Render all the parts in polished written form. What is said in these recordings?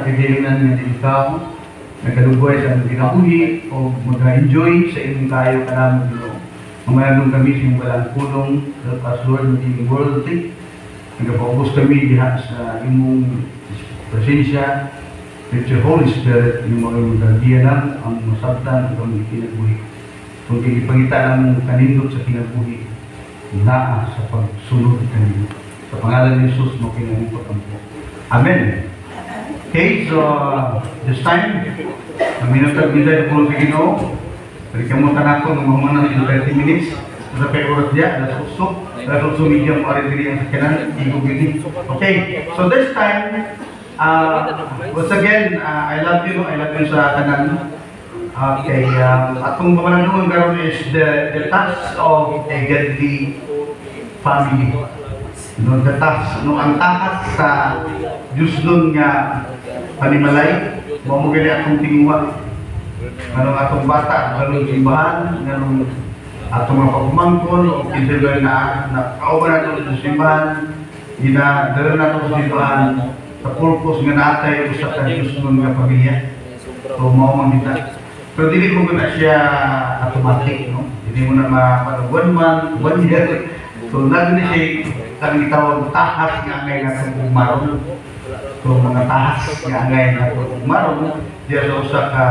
kagalingan nga din ikaw, nagkaluboy sa ginabuhi o mag-enjoy sa inyong kayo kanamo Ginoo. Mamayagong kami sa inyong walang kulong, help us Lord, maging worldly. Nagpaubos kami diha sa imong presensya, with your Holy Spirit, yung mga magagdiyanan, ang masabtan at ang kinabuhi. Kung kikipagita ng kanindot sa kinabuhi, naa sa pagsunod kanino. Sa pangalan ni Jesus, mo kinamukot ang po. Amen. Okay, so this time, ang minutag nila yung sa Ginoo. Pagkamutan ako ng mga in 30 minutes. Sa pag-urat niya, alas also medium or diri ang sakinan, igugili. Okay, so this time, once again, I love you sa kanan. Okay, atong pamalanungan karon is the task of a godly family. No, the task, no, ang takas sa Diyos nun nga panimalay, mamugili atong tingwa. Ganong atong bata, ganong simbahan, ganong atong mga pagmangkon, o kinsiloy na kauban nato sa simbahan, ginadala nato sa simbahan, sa purpose nga natay sa Diyos nun nga pamilya. So, maumang kita. Pero dili mo na siya automatic, no? Hindi mo na ma 1 month, 1 year. So, lagi na siya kang itawag tahas nga ngay na itong umaron. So, mga tahas nga ngay na itong umaron, diya sa ka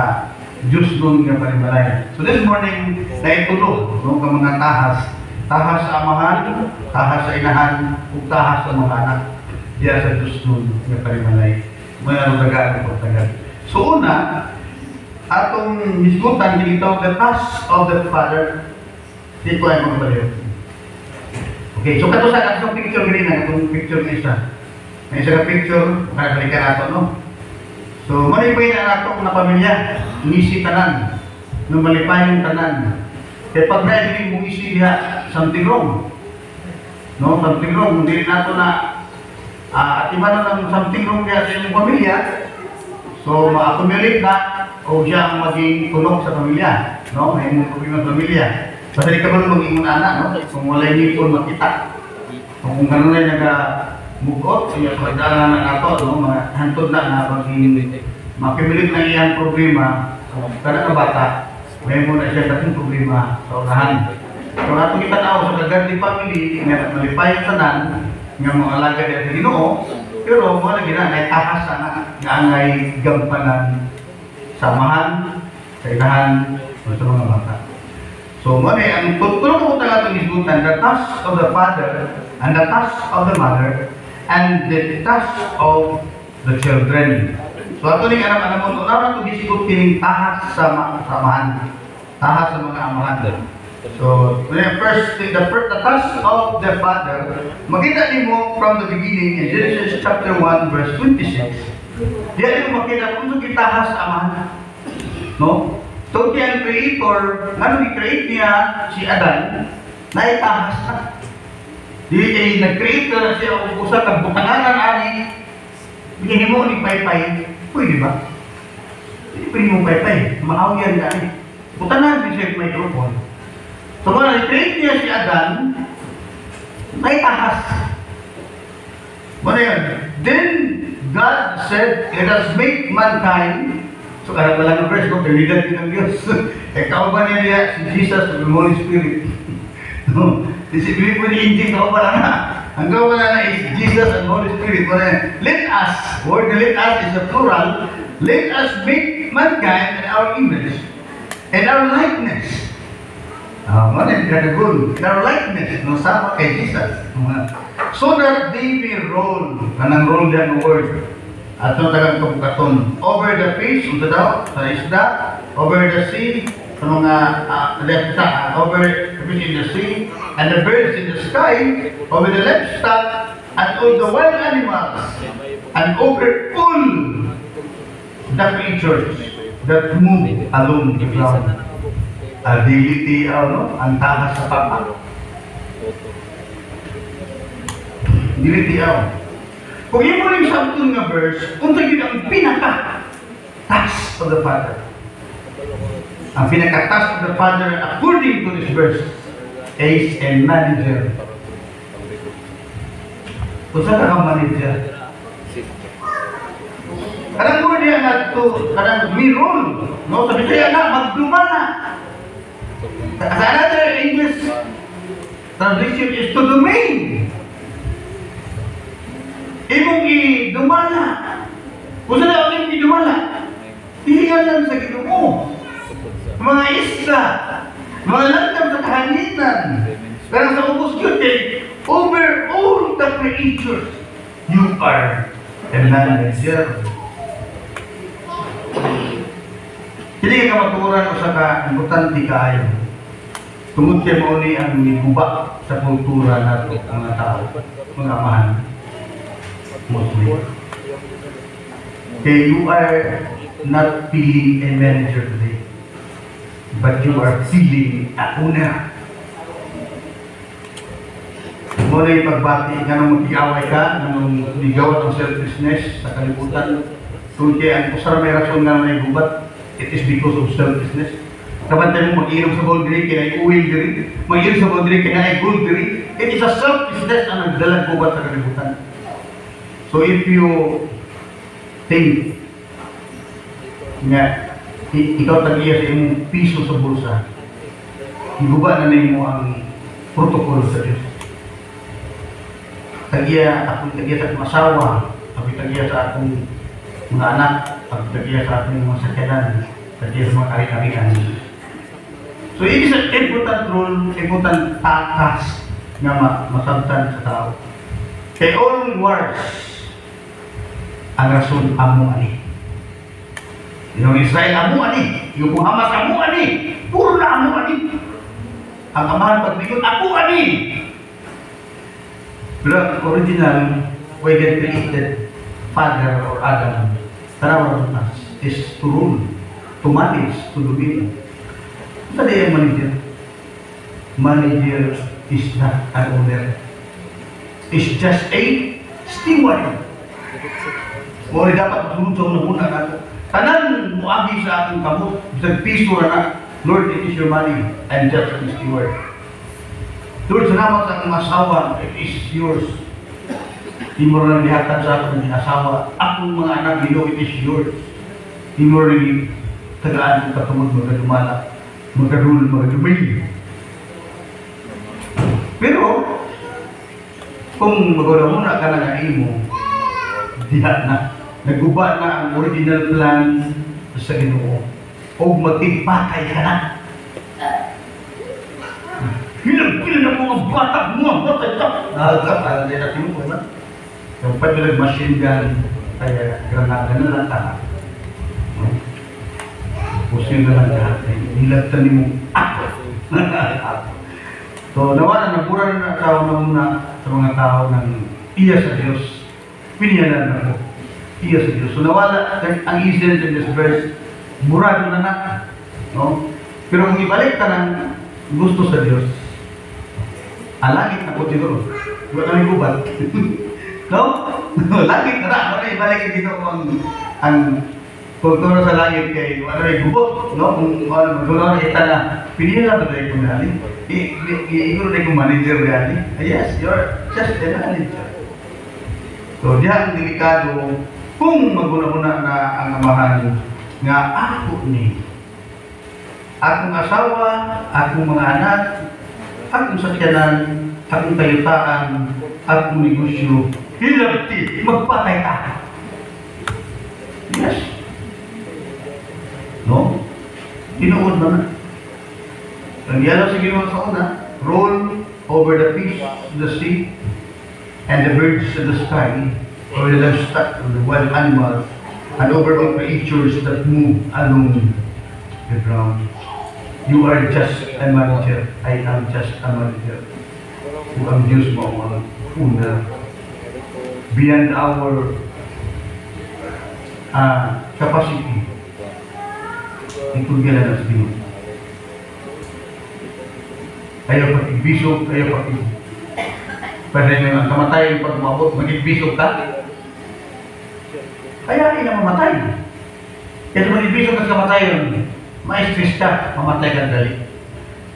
Diyos nun nga panimalay. So, this morning, naitulog, no? Ka mga tahas. Tahas sa amahan, tahas sa inahan, ug tahas sa mga anak. Diya sa Diyos nun nga panimalay. Mayroon tagaan o tagaan. So, una, atong misgutan kinitaw the task of the Father. Dito ay mga baliw. Okay, so kato sa atong picture ganina, itong picture na isa. May isa ka picture, makakalikan nato, no? So, malipay na nato na pamilya, ngisi tanan, nung malipay yung tanan. Kaya pag na-ibig mong isi diha, something wrong. No, something wrong. Hindi nato na atiman ng something wrong diha sa inyong pamilya. So, ma-accumulate na o siya ang maging tulong sa pamilya, no? May mga problema sa pamilya. Basta di ka ba maging anak, no? Kung wala yung ipon makita. Kung gano'n na nag-move-out, siya pagdala na ato, no? Mga hantod na maging ma-accumulate na iyang problema. Kada ka bata, may muna siya dating problema sa unahan. So, nato kita na sa kagadli family, nga malipay ang tanan, nga mga alaga niya sa Ginoo, pero mga lagi na, naitahas na nga angay gampanan samahan, sa inahan, o sa mga bata. So, ang tulong ko talaga itong isgutan, the task of the father, and the task of the mother, and the task of the children. So, ito rin anak-anak mo, unawa ito gisigot kining tahas sa samahan, tahas sa mga amahan. So, first, the task of the father, makita niyo mo from the beginning in Genesis chapter 1, verse 26, diyan yung makita kung ito kitahas sa amahan. No? So, diyan creator, nga i-create niya si Adan, naitahas na. Di nag-create na siya, usa kang butanganan ani, bigyan mo ni Paypay, pwede ba? Hindi pwede mo Paypay, maawyan na ani. Butanganan din siya microphone. So, nga i-create niya si Adan, naitahas. Ano yan? Then, God said, let us make mankind. So, kaya pala ng verse, no? Kaligan din ng Diyos. Ikaw ba niya si Jesus, the Holy Spirit? No? Disipilin po ni Injing, ikaw pala na. Ang ikaw pala na is Jesus and Holy Spirit. Let us, word let us is a plural, let us make mankind in our image and our likeness. In our likeness, no? Sama kay Jesus. So that they may roll, kanang roll yan ng word. At no tagang kabukaton over the fish, unta daw, sa isda, over the sea, sa mga over the fish in the sea, and the birds in the sky, over the livestock, and all the wild animals, and over all the creatures that move along the ground. Ability, ang tahas sa papa. Ability, kung yung mo rin sa itong nga verse, kung sa ang pinaka-task of the Father. Ang pinaka-task of the Father, according to this verse, is a manager. Kung saan ka manager? Kanang mo niya nga to, kanang mirror, no? Sabi kaya na, magduma na. Sa another English translation is to domain. Imong i-dumala. Kung saan ako imong i-dumala, hihingan lang sa Ginoo. Mga isla, mga langgam sa kahanginan. Pero sa ubos yun, over all the creatures, you are a manager. Hindi ka maturan o sa importante kaayo. Tungod kay mo ni ang guba sa kultura nato mga tao, mga amahan. Mostly. Okay, you are not feeling a manager today, but you are feeling a owner. Muna yung pagbati, ganun mag-iaway ka, ganun ligaw ng selfishness sa kalibutan. Kung kaya ang kusara may rason nga may gubat, it is because of selfishness. Kapantay mo mag-inom sa boundary, kaya ay uwing diri. Mag-inom sa boundary, kaya ay gold diri. It is a selfishness ang nagdalag gubat sa kalibutan. So if you think nga ikaw tagiya sa imong piso sa bulsa, higuba na nimo ang protocol sa Diyos. Ako tagiya sa akong asawa, ako tagiya sa akong mga anak, ako tagiya sa akong mga sakyanan, tagiya sa mga kari-karihan. So it is an important role, important task na masabtan sa tao. Kay all wars, ang rason amo ani. Yung Israel amo ani, yung Hamas amo ani, puro na amo ani. Ang amahan pagbigon ako ani. Pero ang original, we get created Father or Adam, tarawag nas is to rule, to manage, to dominate. Ano yung manager? Manager is not an owner. It's just a steward. Mo dapat masunod sa unang-una nato. Tanan mo abi sa akong kamot, sa piso na Lord, it is your money. I'm just a steward. Lord, salamat sa akong asawa, it is yours. Di mo rin lihatag sa akong asawa. Akong mga anak, you know, it is yours. Di mo rin tagaan kung katumod, magkadumala, magkadul, magkadumay. Pero, kung maguna-una ka na nga imo, dihat na. Naguba na ang original plan sa Ginoo. O magtigpatay ka na. Bilang-bilang ng mga bata, mga bata. Parang din natin mo na. Yung pag-bilag machine gun, kaya granada na lang tayo. Pusin na lang lahat. Nilagtan mo ako. So, nawa na nagpura na tao na muna sa mga tao ng iya sa Diyos. Pinihalan ako. Iya sa Diyos. So, nawala ang incident in this verse, murado na na. No? Pero kung ibalik ka ng gusto sa Diyos, alangit na po siguro. Wala na yung gubat. No? Langit na na. Wala ibalik dito ang kultura sa langit kay wala na yung gubot. No? Kung wala na kita na, pinihalan ba tayo kung nali? Iguro na yung manager reali. Yes, you're just a manager. So, diyan ang delikado kung maguna-una na ang amahan nga ako ni akong asawa, akong mga anak, akong sakyanan, akong kayutaan, akong negosyo, hilabti, magpatay ka. Yes. No? Tinuod na na. Ang yalaw sa ginawa sa una, roll over the fish, the sea, and the birds in the sky, or the livestock, or the wild animals, and over all creatures that move along the ground. You are just a manager. I am just a manager. Who ang Diyos mo ang una. Beyond our capacity. Itulgalan na sa Diyos. Ayaw pag-ibisog, ayaw pag-ibisog. Pwede nyo ang kamatayan pag umabot, mag-ibisog ka. Kaya na mamatay. Kaya mag-ibisog ka sa kamatayan, ma-stress ka, mamatay ka dali.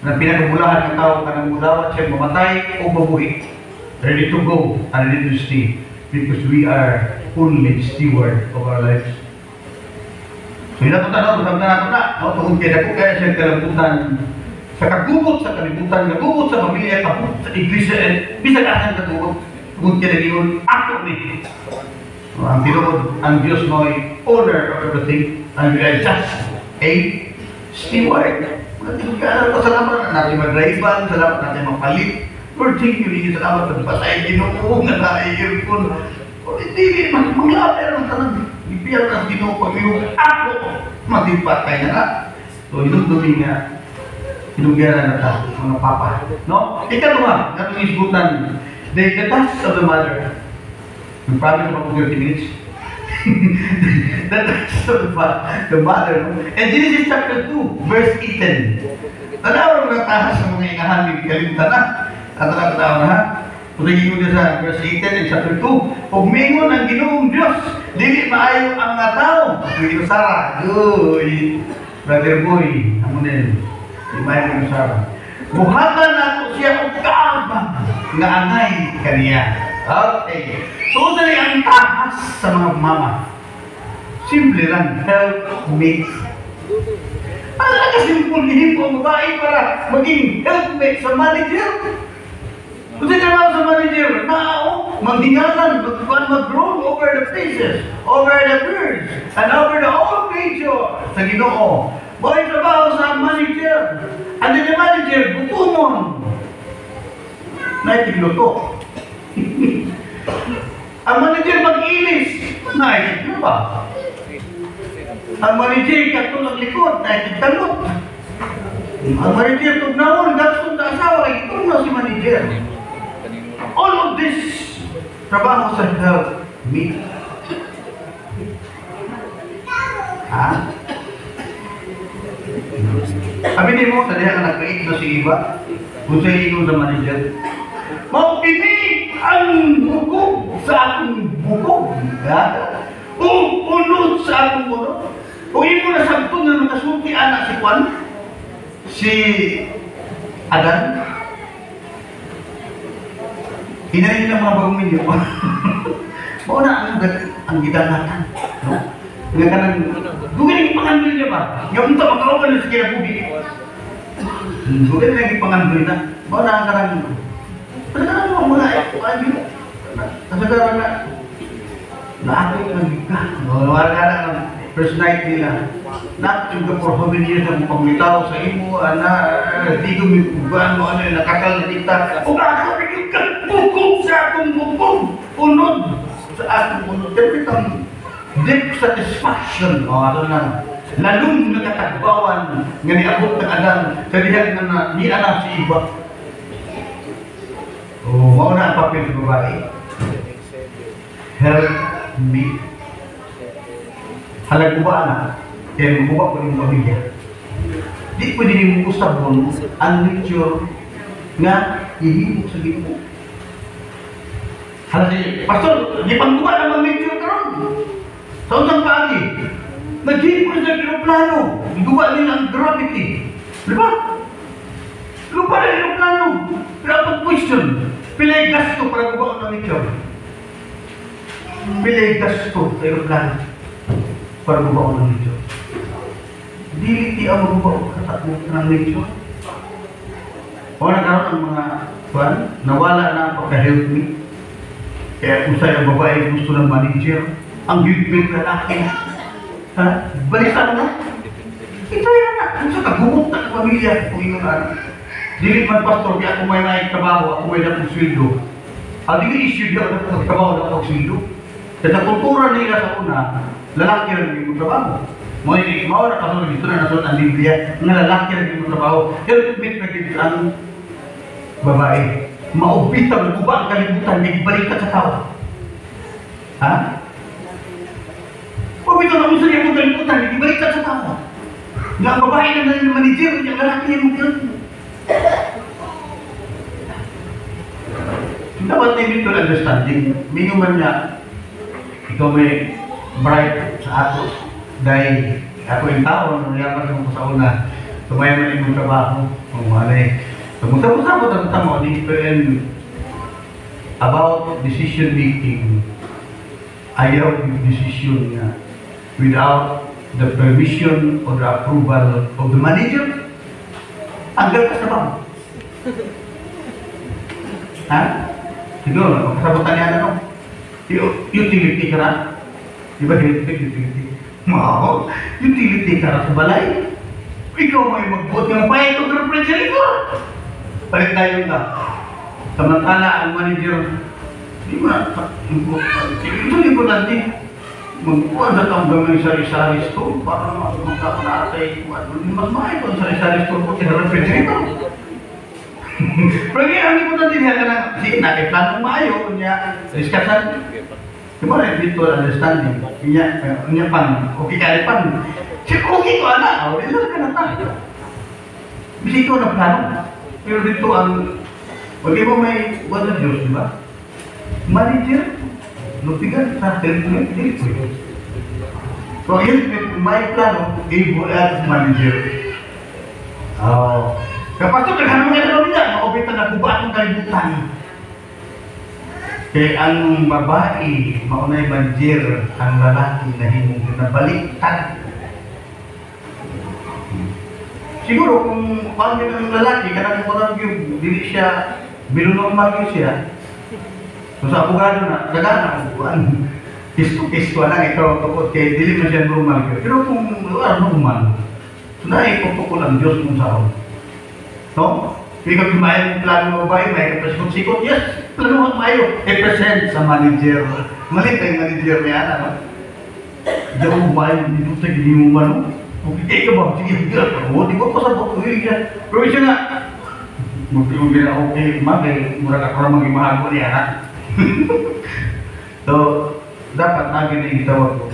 Nang pinagmulahan ng tao ka ng mulawat siya, mamatay o mabuhi. Ready to go and ready to stay. Because we are only steward of our lives. So yun nato tanong, sabi na nato na, tungkol kaya ko kaya siya kalabutan sa kagubot sa kalibutan, kagubot sa pamilya, kagubot sa iglesia, bisa ka ang kagubot, tungkol kaya yun, ako ni. Ang tinuod, ang Diyos mo ay owner of everything, and we are just a steward. Salamat natin mag-drive-an, salamat natin magpalit. Lord, thank you, salamat natin pasay, ginuong na na-earphone. Hindi, manglapit ang tanong. Ipiyal ang Ginoo pag-iwag ako, magdipatay na na. So, inundumi nga, inugyaran na ta, mga papa. No? Ikaw nga, natong isgutan, the task of the mother. Yung promise of 30 minutes. The task of the mother. And Genesis chapter 2, verse 18. Tanaw na tahas sa mga inahan, kalimtan na. Tanaw na ha. Kung naging yun sa verse 18 and chapter 2, pagmingon ang Ginoong Diyos, dili maayo ang mga tao. Yung Sarah, uy, brother boy, amo na yun. Di maayo yung Sarah. Buhatan nato siya o kaabang nga angay kaniya. Okay. So, dali ang tahas sa mga mama. Simple lang, helpmate. Ano na kasimple nihin po ang babae para maging helpmate sa manager? Kung sinawa sa manager, magdingalan, mag-grow over the faces, over the birds, and over the whole nature sa Ginoo. Boy, trabaho sa manager. And then the manager, bukumon. Naitigluto. Ang manager mag-ilis. Naitiglo ba? Ang manager katulog likod, naitigtalot. Ang manager tugnawon, dapat na asawa, ito na si manager. All of this trabaho sa help me. Ha? Sabi niyo mo, talihan ka nag-create na si Iba, kung sa iyo sa manager. Maupinig ang bukog sa aking bukog. Unod sa aking unod. Kung hindi mo nasagtong na nakasulti anak si Juan, si Adan, hinahin ng mga bagong minyo. Mauna ang gidanatan. No? Nga ka nang, dugiling ipangandol niya ba? Yung ito, magkawagan na sa kinabuhi. Dugiling ipangandol na. Mauna ang karang, talaga mo mga ayun. Nasagaran na. Naakit ng gika. Wala ka na ng first night nila. Natin ka for how many years ang pamilitaw sa imo, di gumibugan mo, nakakal na kita. O ako, bukog sa akong bukog. Unod sa akong unod. Pero itong deep satisfaction. Ano lang. Lalong nakatagbawan nga niabot ng Adan sa dihan na ni anak si Iba. Mauna ang papel sa babae. Help me. Halag mo ba anak? Kaya mabuba ko yung pamilya. Di pwede rin mo usabon ang nature nga ihimok sa Ginoo. Halag siya, Pastor, di pangguba naman nature karon. Sa unang paagi, naghihimok sa aeroplano. Iguba nila ang gravity. Di ba? Lupa na aeroplano. Pero ang question, pilay gasto para guba ang nature. Pilay gasto sa aeroplano para guba ang nature. Dili ang maguba ng nature. O nagkaroon ang mga kwan, nawala na ang pagka-help me. Kaya kung sa'yo ang babae gusto ng manager, ang helpmate na laki. Ha? Balikan na. Ito yan na. Kung sa kagumot na pamilya, kung ino na. Dili man pastor, kaya kung may trabaho, ako may napong sweldo. Ang dili issue niya ako trabaho na ako sweldo. Kaya sa kultura nila sa una, lalaki lang yung trabaho. Mao na kasunod dito na nasunod ang Biblia, na lalaki lang yung trabaho. Helpmate na dito ang babae. Maubitaw, nagkuba ang kalibutan, may ibalikat sa tao. Ha? Maubitaw na kung saan yung kalibutan, may ibalikat sa tao. Nga ang babae na ng manager, yung lalaki yung mag-help. Dapat na mutual understanding. Minuman niya, ikaw may bright sa ato. Dahil ako yung tao, nangyayabas mo sa una, tumayaman yung trabaho, kung malay. Tumusa-musa po tamo, different about decision making. Ayaw yung decision na without the permission or the approval of the manager. Anggal ka sa bang? Ha? Siguro, kasabutan niya ano? Utility ka na? Di ba utility? Mao, utility ka na sa balay. Ikaw may magbuot ng pahit o represent ito. Palit tayo ka. Samantala ang manager, di ba? Ito importante. Magbuot na kang gamang sari-sari store para magkakunatay. Mas mahal kung sari-sari store po kaya represent ito. Pero ang importante niya ka na, nakiplanong maayo, kunya, discussion. Diba rin dito understanding? Kanya pan, okay ka rin pan. Siya okay ko anak, ilan ka na tayo. Bisa ito na plano. Pero dito ang, wag mo may wala na Diyos, di ba? Manager, lupigan sa telephone, hindi po yun. So yun, may plano, able as manager. Kapag ito, naghanap mga naman niya, maubitan na kuba ang kalibutan. Kaya ang babae, maunay manager, ang lalaki na hindi nabaliktad. Siguro kung paano yung lalaki, kanang parang yung dili siya, binunormal yun siya. So sa abogado na, nagana kung kuhan. Kisto-kisto na ikaw tukot kaya dili man siya normal yun. Pero kung wala normal, so naipupukul ang Diyos mong sahod. No? Ikaw yung may plano mo ba, may kapasikot-sikot, yes, plano mo mayo. I-present sa manager. Malit yung manager niya, ano? Diyan mo ba yung dito sa gini mo man, okay ka ba? Sige, hindi ako. Di ba pasabot ko yun yan? Pero siya nga, magpilong din ako, okay, magay, murag ako na maging mahal ko niya, ha? So, dapat nagin na yung tawag ko.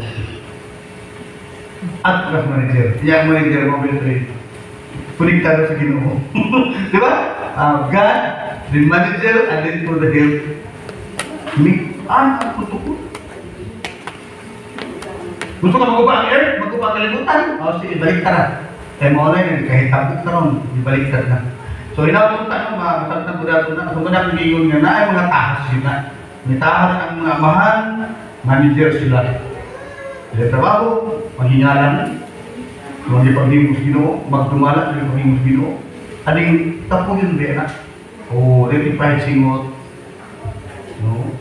At plus manager. Yang manager mo, Biltrade. Puliktado sa Ginoo. Di ba? God, the manager, and then for the help. Ang puto. Gusto ka maguba ang earth, maguba ang kalibutan. Sige, balik ka na. Kaya mo lang yun, kahit tapos ka ron, ibaliktad na. So, inapunta nyo, masalitang kudato na. Kung kudato ngayon nga na, ay mga tahas sila. May tahas ang mga amahan, manager sila. Sila trabaho, panghingalan. Kung hindi paghimos Ginoo, magdumala, hindi paghimos Ginoo. Aling tapo yun din na. O, rectified singot. No?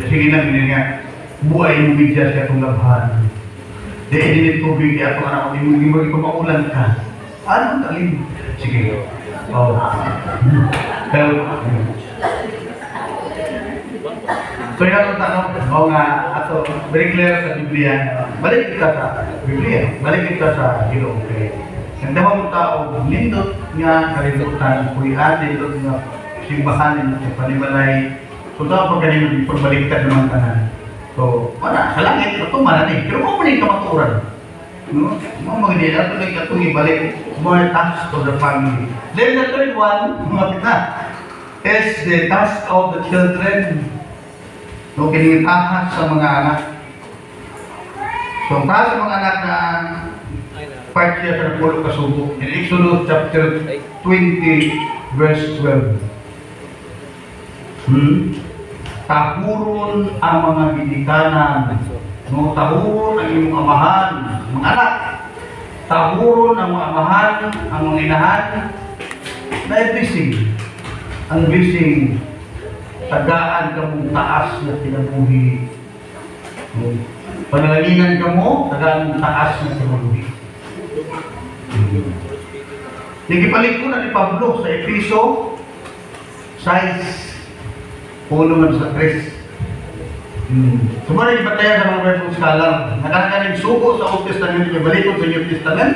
Sige lang, hindi nga. Buhay mo bigyan siya itong labhan. Dahil hindi tubig kaya itong anak ko, hindi mo maulan ka. Ano ang talim? Sige. Help. So yun ang tanong, nga, ato, very clear sa Biblia. Balik kita sa Biblia, balik kita sa Ginoo. Ang damang tao, nindot nga, kalimutan, kuyan, nindot nga, simbahan, sa panimalay. So daw pag ganyan, pagbaliktad naman tanan. So, wala, sa langit, matuman na pero kung muli ka maturan. No? Mga magandila, ito lang itong ibalik, more task of the family. Then the third one, mga kita, is the task of the children. So, kinitahas sa mga anak. So, ang task sa mga anak na part siya sa napulog kasubo. In Exodus chapter 20, verse 12. Tahuron ang mga ginikanan. No, tahuron ang iyong amahan, mga anak. Tahuron ang mga amahan, ang mga inahan. Dahil blessing. Ang blessing. Tagaan ka mong taas na kinabuhi. Panalaginan ka mo, tagaan mong taas na kinabuhi. Nagipalik ko na ni Pablo sa Efeso 6, puno man sa 3. Sumara yung bataya sa mga Bible scholar. Nakakanig suko sa Old Testament, ibalikot sa New Testament.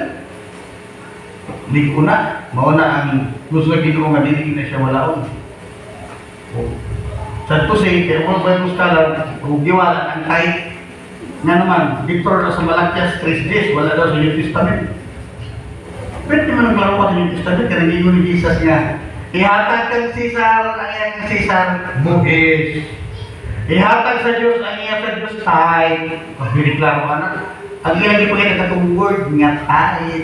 Hindi ko na. Mauna ang gusto na Ginoo nga dili na siya walaon. Sa ito say, kaya mga Bible scholar, huwag ang kahit nga naman, Victor na sa Malakias 3 days, wala daw sa New Testament. Pwede naman ang laro sa New Testament, kaya naging ni Jesus nga. Ihatag kang Cesar, ang iyang Cesar, buhis. Ihatag sa Diyos, ang iyang sa Diyos, tayo. Pagbirik lang mo, anak. Ang iyang di pagkita katong word, nga tayo.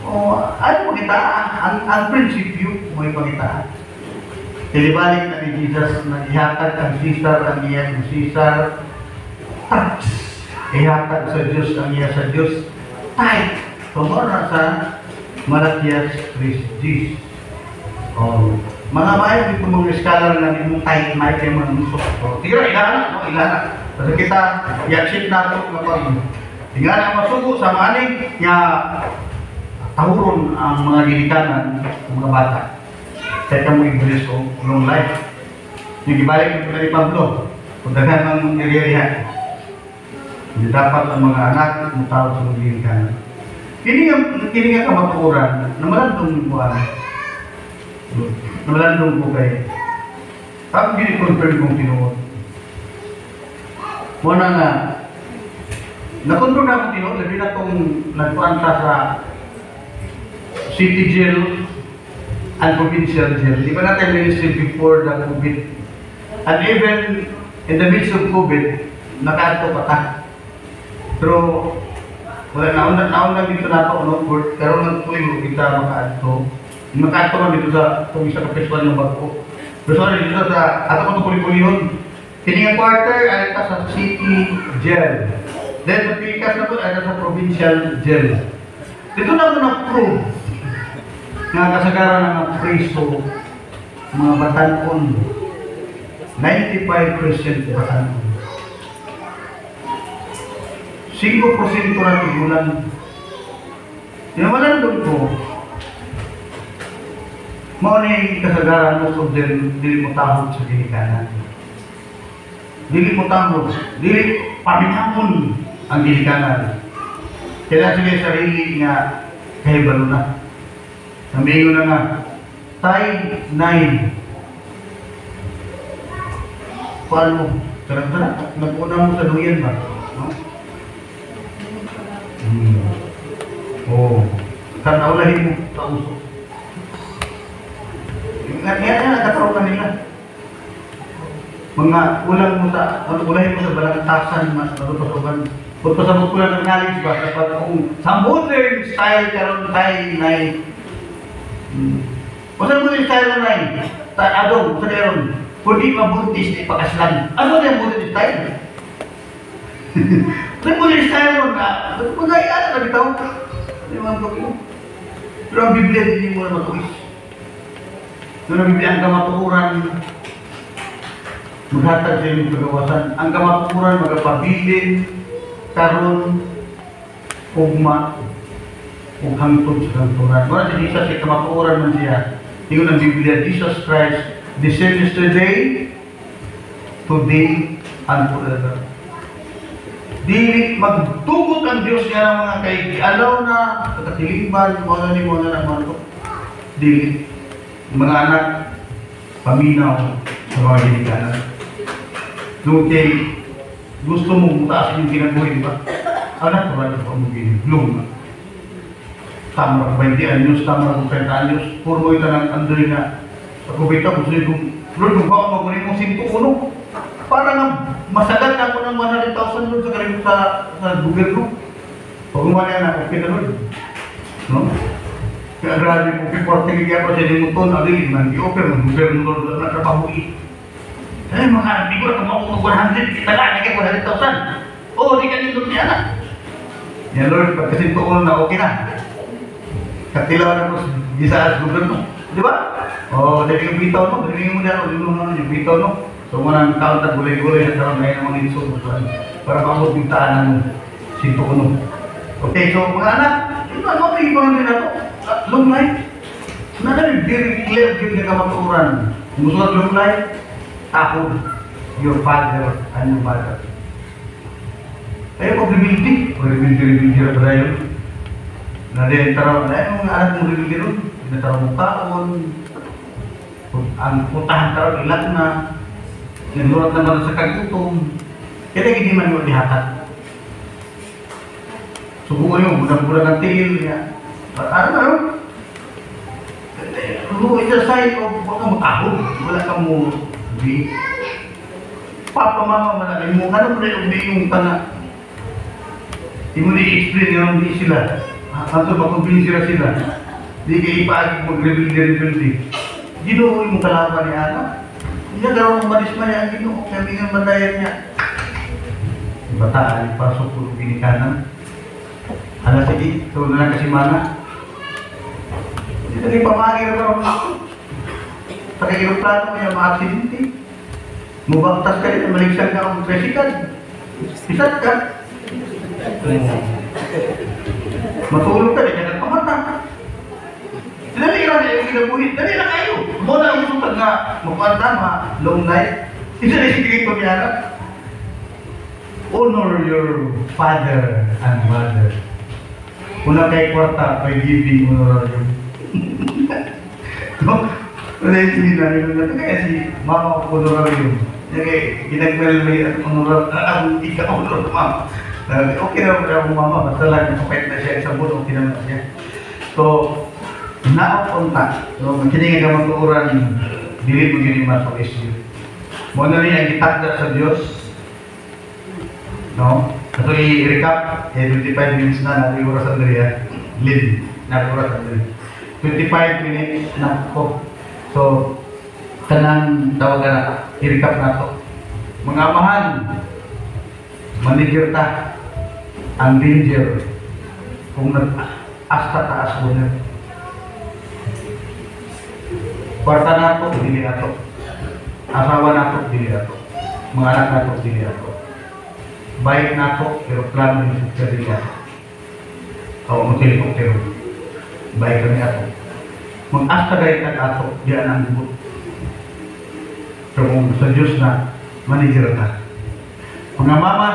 O, ano pagitaan? Ang prinsipyo mo yung pagitaan. Ilibalik na ni Jesus na ihatag ang Cesar, ang iyang Cesar. ihatag sa Diyos ang iya sa Diyos. Tay, tumora sa Malakias 3:10. Oh, mga bayan, dito mga scholar na nimo tay, may kayo manusok. So, tira, ilana, no? Ilana. Kasi kita, yaksit na ito, kapag tingnan ang masuko sa maning nga tahuron ang mga ginikanan ng mga bata. Kaya ka mo i-bless o long life. Yung ibalik ng ni Pablo, kung daghan ang niririhan, hindi dapat ang mga anak ng tao sa mga ginikanan. Kini nga kamaturan na malandong mo na malandong ko kayo. Tapos gini-confirm kong tinuod. Muna nga, nakontrol na akong tinuod, labi na itong nagpuanta sa city jail and provincial jail. Di ba natin ministry before the COVID? And even in the midst of COVID, nakaanto pa ta. Pero wala naon lang dito na ito, no? Pero nagtuloy kita makaanto. Makaanto lang dito sa kung isa ka festival ng bago. Pero sorry, dito sa ato ko puli-pulihon. Kini nga quarter ay ito sa city jail. Then sa Pilipinas na po ay ito sa provincial jail. Dito na ito na-prove nga kasagaran ng mga preso, mga batanon, 95% batanon. 5% na tigulan. Tinawalan doon ko, mauna yung kasagaran mo kung dili mo tahod sa ginikanan. Dili mo tahod, dili paminamon ang ginikanan. Kaya sige sarili nga kahibalo na. Sabihin ko na nga, tay, nay. Paano? Sarap-sarap. Nag-una mo sa duyan ba? No? Oo. Kanaulahin mo sa uso. Yan, nagkakaroon na nila. Mga ulahin mo sa balagtasan, mas matutasugan. Kung pasabot ko lang ng knowledge ba, dapat kung sa modern style karoon tayo, nay. Kung mo yung style na nay, adong, sa meron, kundi mabuntis na ipakaslan. Ano na yung modern style? Kung mo yung style mo na, kung naiyan na bitaw, hindi mo ang mo. Pero ang Biblia, hindi mo na matuwis. Doon ang Biblia, ang kamatuuran, maghatag sa inyong kagawasan. Ang kamatuuran, magapabilin, karon, ugma, o hangtod sa kanturan. Wala si Jesus, ay kamatuoran man siya. Tingnan ang Biblia, Jesus Christ, the same yesterday, today, and forever. Dili magtugot ang Diyos niya ng mga alaw na katiliban, mga ni mga naman ito. Dili. Mga anak, paminaw sa mga ginikanan. Nung gusto mong mutaas yung kinabuhi, di ba? Anak, wala pa mo ginigulong na. Tama 20 anyos, tama 30 anyos, puro mo ito ng andoy na sa kubita ko sa'yo kung Lord, kung baka magunin mong 101, para nga masagat ako ng 100,000 Lord sa kalimut sa gobyerno. Pag umanya na, okay na Lord. No? Kaya grabe mo, piporting niya pa sa limuton, alilin man, i-offer ng gobyerno Lord, wala na trabaho eh, mga hindi ko na kumakong 100, kita lang, naging 100,000. Oo, di ka nindot niya na. Yan Lord, pagkasin ko na okay na. Katilaw na po sa gobyerno. Di ba? O, dahil yung bitaw no, dahil mo dyan, yung bitaw no. So, muna taon na gulay-gulay na taon na yung mga inso para maabot yung taan ng 101. Okay, so mga anak, ano may ibang din na to? Long life. Very clear yung nakamaturan. Musulat long life, takot your father and your mother. Kaya pag-rebuilding na ba yun? Nadentaraw na yung anak mong rebuilding ron. Nadentaraw mong kaon. Ang puntahan taraw ilan na. Sinurat naman sa kagutom. Kaya hindi man yung lihatat. Subukan yung budak-budak ng tingin niya. Ano? It's a sign of huwag kang makahog. Wala kang mo di. Papa, mama, malagay mo. Ano mo na yung tanga? Hindi mo na-explain yung hindi sila. Kanto makumbinsi sila. Di kayo ipaagig mag-rebuild. Ginuoy mo kalaban niya, ano? Hindi daw ang malis man niya ang ginoo. Kaya nga bandayan niya. bataan, pasok po ginikanan. Alas sige, ito na lang kasi mana. Dito rin pamagay na parang ako. Sa kailuplano mo yung mga aksidente. Mubaktas ka rin, maligsan ka ang tricycle. Isat ka. Matulog ka rin, kaya nagpamata. Dali lang yung kinabuhin. Dali lang kayo. Muna ang utang nga magpanta, long night. Isa na sikreto niya. Honor your father and mother. Una kay kwarta, by giving honorarium. No? Wala yung sininarin na kaya si mama ko honorarium. Kaya ginagmel at honorarium, ika-honor mama. Okay na ako mama, basta lang nakapait na siya sa bulo, okay naman siya. So, naapunta. So, makinig ka magtuuran, dili mo yun yung masok issue. Muna rin ang itakda sa Diyos. No? Ito i-recap, 25 minutes na, natin oras ang dali, Lid, natin oras ang dali. 25 minutes na po. So, kanang tawagan na, i-recap na to. Mga amahan, manager ta, ang danger, kung nag-asta taas mo na. Kwarta na to, dili na to. Asawa na to, dili na to. Mga anak na to, dili na to. Baik na to, pero plano yung dili na to. O, mag-helicopter. Baik kami ato. Mag-asta gayet na ato, diyan ang bubot. Pero kung sa Diyos na, manager na. Mga mama,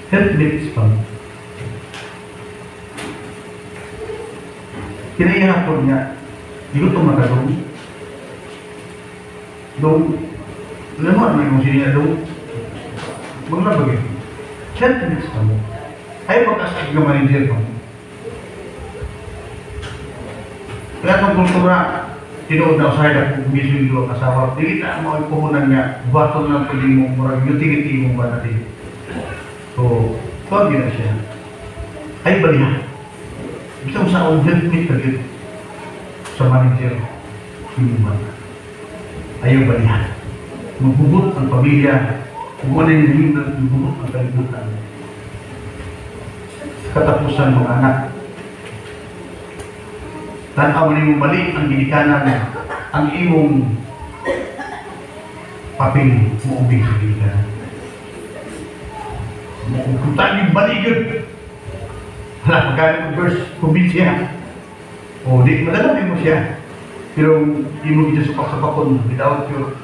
helpmates pa. Kinayahapon niya, di ko ito magadong. Dong, alam mo, ano yung siniya dong? Mga bagay. Helpmates pa mo. Ay, pagkasag ng manager pa mo. Kaya itong kultura, tinood na usahay na kung mismo yung ang asawa, di kita mo ay puhunan niya, bato na pwede mo, murag utility mo ba natin. So, pag yun na siya, ay balihan. Bisa mo sa akong helpmate na dito sa manager, hindi ba? Ayaw balihan. Magbubot ang pamilya, kung ano yung hindi magbubot ang kalibutan. Katapusan mga anak, tanaw mo mali ang ginikanan, ang imong papel mo ubing sa ginikanan. Kung tayo baligod, hala, magkano ang verse, kumbin siya. O, di, madalamin mo siya. Pero, di mo kita supak-sapakon without your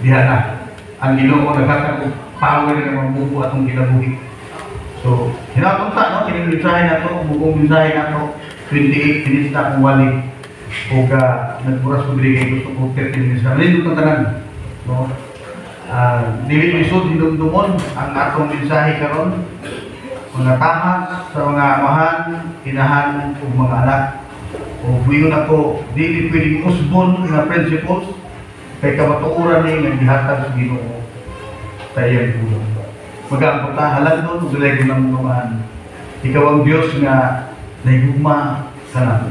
dihana. Ang Ginoo nagkakang power na mamubo atong kinabuhi. So, hinapunta, no? Kinag-mensahe na ito, bugong mensahe na ito. 28 minutes na akong wali. O nagburas ko bilay gusto ko 30 minutes na. Malindot ng tanan. No? Dili lisod, hindumdumon ang atong mensahe karon. Mga tahas sa mga amahan, inahan o mga anak. O buyon ako, dili pwedeng usbon na principles kay kabatuuran ni nagdihatag sa Ginoo sa iyang tulong. Mag-ampot ta, halag doon, dulay ko ng mga ikaw ang Diyos nga naigugma ka na.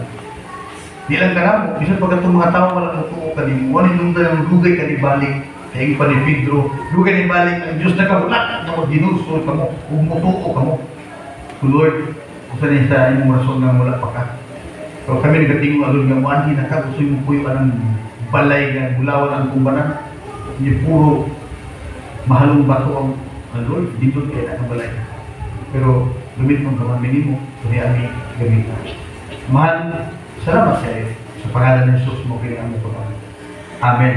Di lang ka na mo, bisan pag itong mga tao walang natuo ka din mo, ano yung talang lugay ka ni balik, kaya pa ni Pedro, lugay ni balik, ang Diyos na kabulat, na mo ginuso ka mo, umutuo ka mo. Lord, kung saan sa imong rason nga wala pa ka. So kami nagatingong alun nga muanhin na ka, gusto yung puyo ka ng balay nga, bulawan ang kumbanan, hindi puro mahalong bato ang Lord, dito kaya na balay. Pero lumit mong kamaminin mo, kaya ami gamit na. Mahal, salamat sa iyo. Sa pangalan ng Jesus mo, kaya mo ko. Amen.